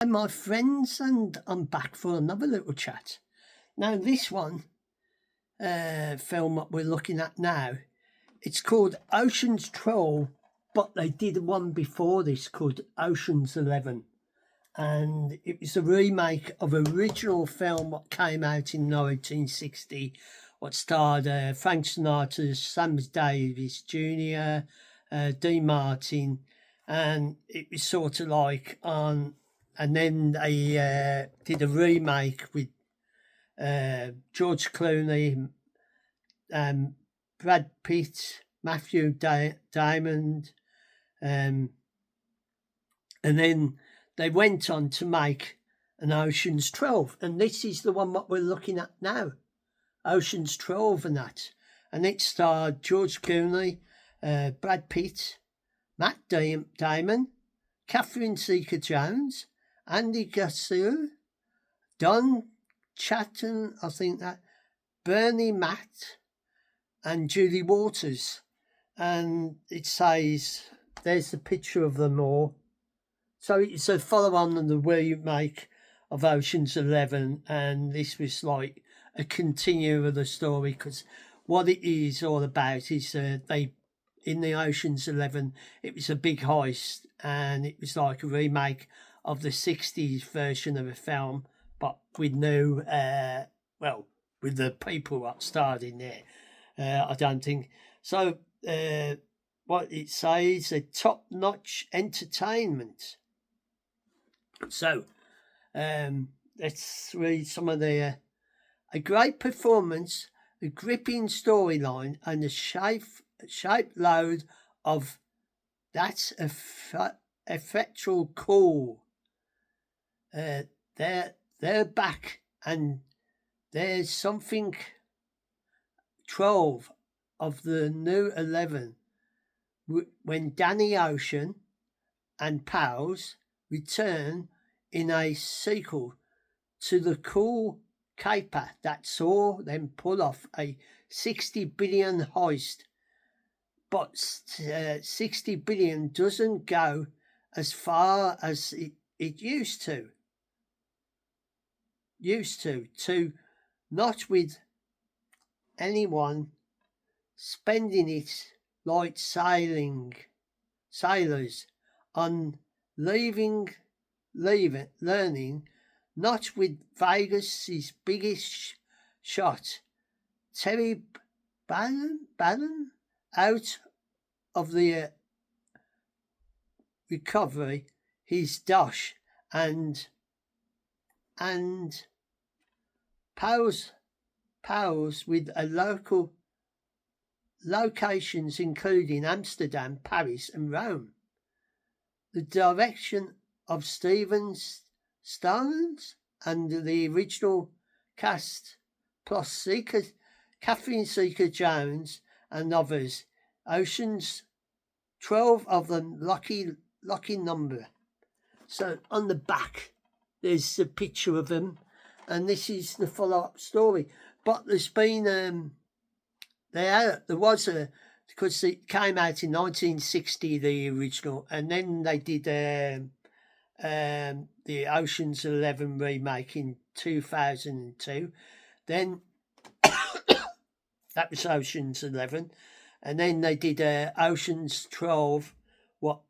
Hi, my friends, and I'm back for another little chat. Now, this one film that we're looking at now, it's called Ocean's 12, but they did one before this called Ocean's 11. And it was a remake of an original film that came out in 1960, what starred Frank Sinatra, Sam Davis Jr., Dean Martin, and it was sort of like on. And then they did a remake with George Clooney, Brad Pitt, Matthew Diamond, um, and then they went on to make an Ocean's 12, and this is the one that we're looking at now, Ocean's 12 and that. And it starred George Clooney, Brad Pitt, Matt Damon, Catherine Zeta-Jones, Andy Garcia, Don Chatton, I think that, Bernie Matt, and Julie Waters. And it says, there's the picture of them all. So it's a follow-on on the remake of Ocean's 11, and this was like a continue of the story, because what it is all about is they, in the Ocean's 11, it was a big heist, and it was like a remake of the 60s version of a film, but with new, with the people that starred in there. I don't think so. What it says, a top-notch entertainment. So, let's read some of the a great performance, a gripping storyline, and a shape load of that's effectual cool. They're back, and there's something 12 of the new 11 when Danny Ocean and pals return in a sequel to the cool caper that saw them pull off a 60 billion heist. But 60 billion doesn't go as far as it used to. Not with anyone spending it like sailors on learning, not with Vegas' biggest shot. Terry Bannon out of the recovery, his dosh and pals with a local locations including Amsterdam, Paris, and Rome. The direction of Steven Stones and the original cast, plus Catherine Zeta-Jones and others. Ocean's 12 of them, lucky number. So on the back, there's a picture of them, and this is the follow-up story. But there's been there was a, because it came out in 1960, the original, and then they did the Ocean's 11 remake in 2002. Then that was Ocean's 11, and then they did Ocean's 12, what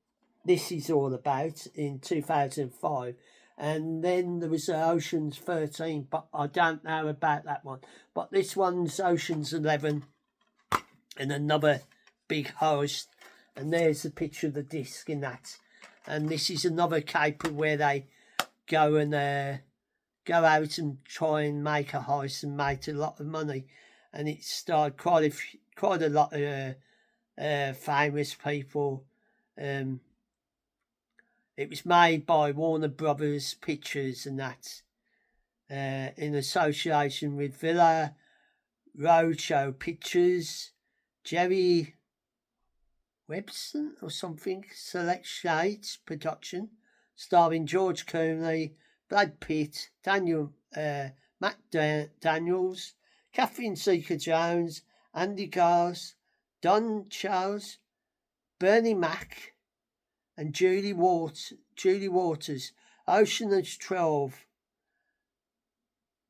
this is all about, in 2005. And then there was Ocean's 13, but I don't know about that one. But this one's Ocean's 11, and another big host. And there's a picture of the disc in that. And this is another caper where they go and go out and try and make a heist and make a lot of money. And it starred quite a lot of famous people. It was made by Warner Brothers Pictures and that, in association with Villa Roadshow Pictures, Jerry Webson or something, Select Shades Production, starring George Clooney, Brad Pitt, Matt Daniels, Catherine Zeta-Jones, Andy Garth, Don Charles, Bernie Mac, and Julie Waters. Ocean's 12,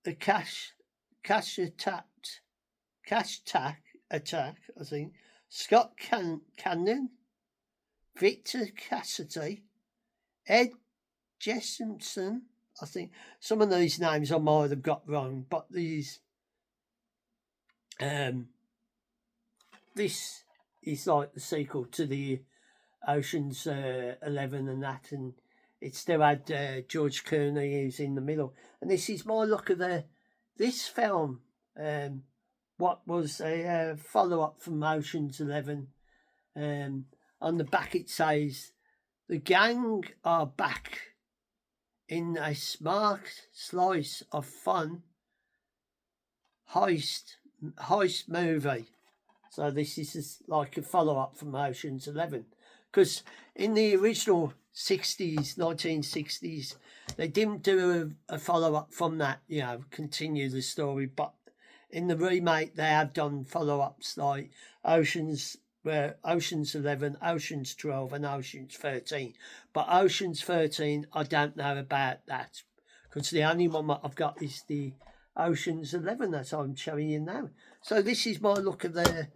the Cash Attack, I think. Scott Cannon, Victor Cassidy, Ed Jessamson. I think some of these names I might have got wrong, but these, this is like the sequel to the Ocean's 11 and that, and it still had George Clooney who's in the middle. And this is my look at this film. What was a follow-up from Ocean's 11. On the back it says, the gang are back in a smart slice of fun heist movie. So this is like a follow-up from Ocean's 11. Because in the original 1960s, they didn't do a follow-up from that, continue the story. But in the remake, they have done follow-ups like Ocean's 11, Ocean's 12 and Ocean's 13. But Ocean's 13, I don't know about that. Because the only one that I've got is the Ocean's 11 that I'm showing you now. So this is my look at the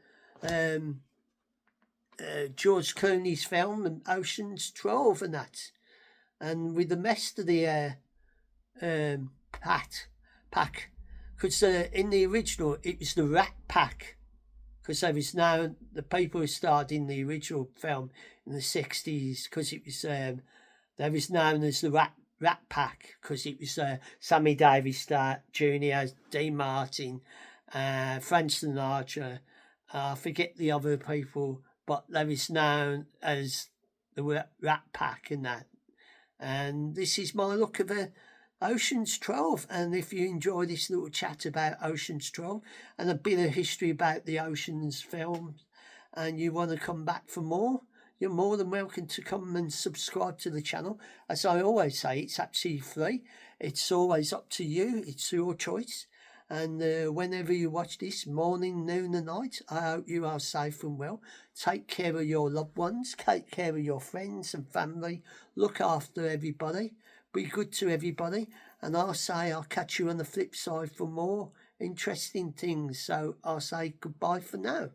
George Clooney's film and Ocean's 12 and that. And with the rest of the pack. Because in the original, it was the Rat Pack. Because there was now the people who starred in the original film in the 60s, because it was there was known as the Rat Pack, because it was Sammy Davis Jr., Dean Martin, Frank Sinatra, I forget the other people, but they was known as the Rat Pack and that. And this is my look at the Ocean's 12, and if you enjoy this little chat about Ocean's 12 and a bit of history about the Ocean's films, and you want to come back for more, you're more than welcome to come and subscribe to the channel. As I always say, it's absolutely free. It's always up to you. It's your choice. And whenever you watch this, morning, noon and night, I hope you are safe and well. Take care of your loved ones. Take care of your friends and family. Look after everybody. Be good to everybody. And I'll say I'll catch you on the flip side for more interesting things. So I'll say goodbye for now.